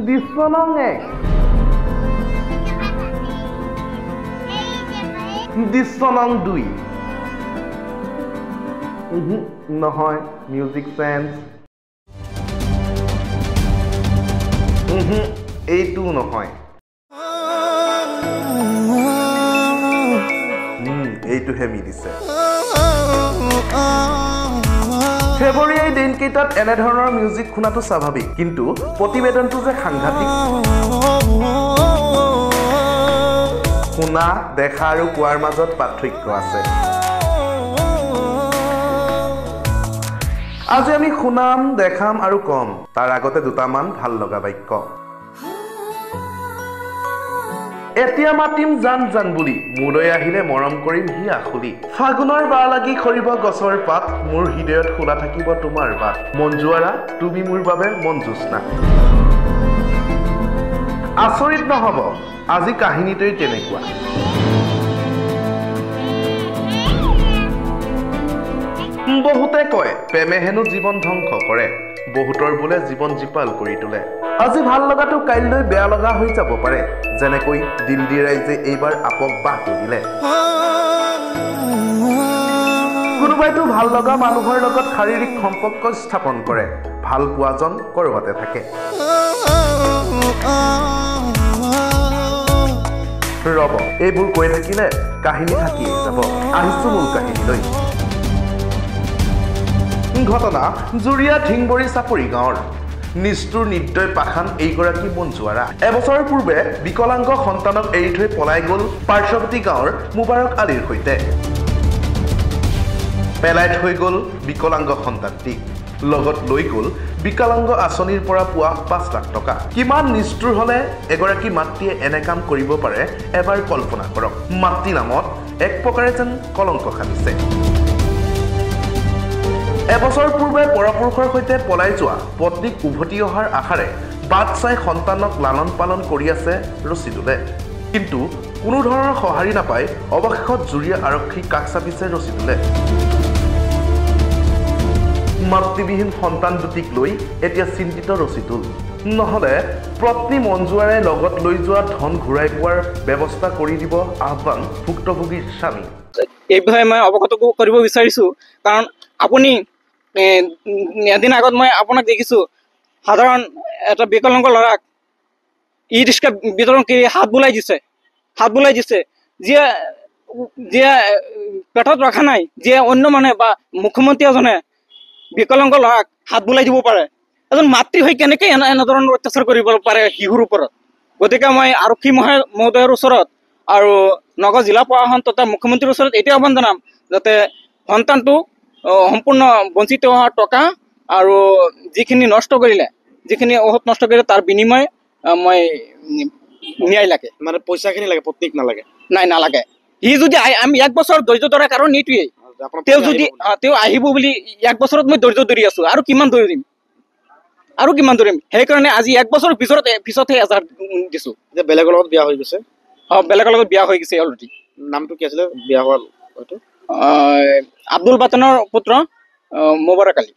দৃশ্যনং 1 দৃশ্যনং 2 নহয় music sense এইটো নহয় এইটোহে মিলিছে ফেব্ৰুৱাৰী দিনকেইটাত এনেধৰণৰ মিউজিক শুনাটো স্বাভাৱিক কিন্তু প্ৰতিবেদনটো যে সাংঘাতিক শুনা দেখা আৰু কোৱাৰ মাজত পাৰ্থক্য আছে আজি আমি শুনাম দেখাম আৰু কম তাৰ আগতে দুটামান ভাল লগা বাক্য এতিয়া মাতিম জান জান বুলি মোলৈ আহিলে মৰম কৰিম হি আখুলি ফাগুনৰ বাৰ লাগি খৰিব গছৰ পাত মোৰ হৃদয়ত খোলা থাকিব তোমাৰ বাট মঞ্জুৱাৰা তুমি মোৰ বাবে মন জোৎস্না আচৰিত নহব আজি কাহিনীটোই তেনেকুৱা বহুতে কয় প্ৰেমে হেনো জীৱন ধ্বংস কৰে বহুতৰ বোলে জীৱন জীপাল কৰি তোলে আজি ভাল লগাটো কাইলৈ বেয়া লগা হৈ যাব পাৰে যেনেকৈ দিল্লী ৰাইজে এইবাৰ আপক বাহ দিলে কোনোবাইতো ভাল লগা মানুহৰ লগত শাৰীৰিক সম্পৰ্ক স্থাপন কৰে ভাল পোৱাজন কৰবাতে থাকে ৰব এইবোৰ কৈ থাকিলে কাহিনী থাকিয়ে যাব আহিছো মূল কাহিনীলৈ ঘটনা জুৰিয়া ঢিংবৰী চাপৰি গাঁৱৰ নিষ্ঠুৰ নিৰ্দয় পাখান এইগৰাকী মঞ্জুৱাৰা এবছৰ পূৰ্বে বিকলাংগ সন্তানক এৰি থৈ পলাই গ'ল পাৰ্শ্বৱতী গাঁৱৰ মুবাৰক আলীৰ সৈতে পেলাই থৈ গ'ল বিকলাংগ সন্তানটিক লগত লৈ গ'ল বিকলাংগ আঁচনিৰ পৰা পোৱা 5 লাখ টকা কিমান নিষ্ঠুৰ হলে এগৰাকী মাতৃয়ে এনে কাম কৰিব পাৰে এবাৰ কল্পনা কৰক মাতৃ নামত এক প্ৰকাৰে যেন কলংক সানিছে এবছৰ পূৰ্বে পৰপুৰুষৰ সৈতে পলাই যোৱা পত্নীক উভতি অহাৰ আশাৰে বাট চাই সন্তানক লালন পালন কৰি আছে ৰচিদুলে কিন্তু কোনো ধৰণৰ সঁহাৰি নাপায় অৱশেষত জুৰিয়া আৰক্ষী কাষ চাপিছে ৰচিদুলে মাতৃবিহীন সন্তান দুটিক লৈ এতিয়া চিন্তিত ৰচিদুল নহলে পত্নী মঞ্জুৱাৰাই লগত লৈ যোৱা ধন ঘূৰাই পোৱাৰ ব্যৱস্থা কৰি দিব আহ্বান ভুক্তভোগীৰ স্বামী এই বিষয়ে মই অৱগত কৰিব বিচাৰিছো কাৰণ আপুনি এদিন আগত মই আপোনাক দেখিছোঁ সাধাৰণ এটা বিকলাংগ ল'ৰাক ই ৰিক্সা বিতৰণ কৰি হাত বুলাই দিছে যিয়ে পেটত ৰখা নাই যিয়ে অন্য মানে বা মুখ্যমন্ত্ৰী এজনে বিকলাংগ ল'ৰাক হাত বুলাই দিব পাৰে এজন মাতৃ হৈ কেনেকৈ এনেধৰণৰ অত্যাচাৰ কৰিব পাৰে শিশুৰ ওপৰত গতিকে মই আৰক্ষী মহোদয়ৰ ওচৰত আৰু নগাঁও জিলা প্ৰশাসন তথা মুখ্যমন্ত্ৰীৰ ওচৰত এতিয়া আহ্বান জনাম যাতে সন্তানটো সম্পূৰ্ণ বঞ্চিত হোৱাৰ টকা আৰু যিখিনি নষ্ট কৰিলে যিখিনি ঔষধ নষ্ট কৰিলে তাৰ বিনিময় মই ন্যায় লাগে মানে পইচাখিনি লাগে পত্নীক নালাগে নাই নালাগে সি যদি আমি 1 বছৰ ধৈৰ্য ধৰাৰ কাৰণ এইটোৱেই তেওঁ আহিব বুলি 1 বছৰত মই ধৈৰ্য ধৰি আছো আৰু কিমান ধৰিম সেইকাৰণে আজি 1 বছৰ পিছতহে এজাহাৰ দিছো যে বেলেগৰ লগত বিয়া হৈ গৈছে বেলেগৰ লগত বিয়া হৈ গৈছে অলৰেডি নামটো কি আছিলে বিয়া হোৱা হয়তো আব্দুল বাটনৰ পুত্ৰ মুবাৰক আলী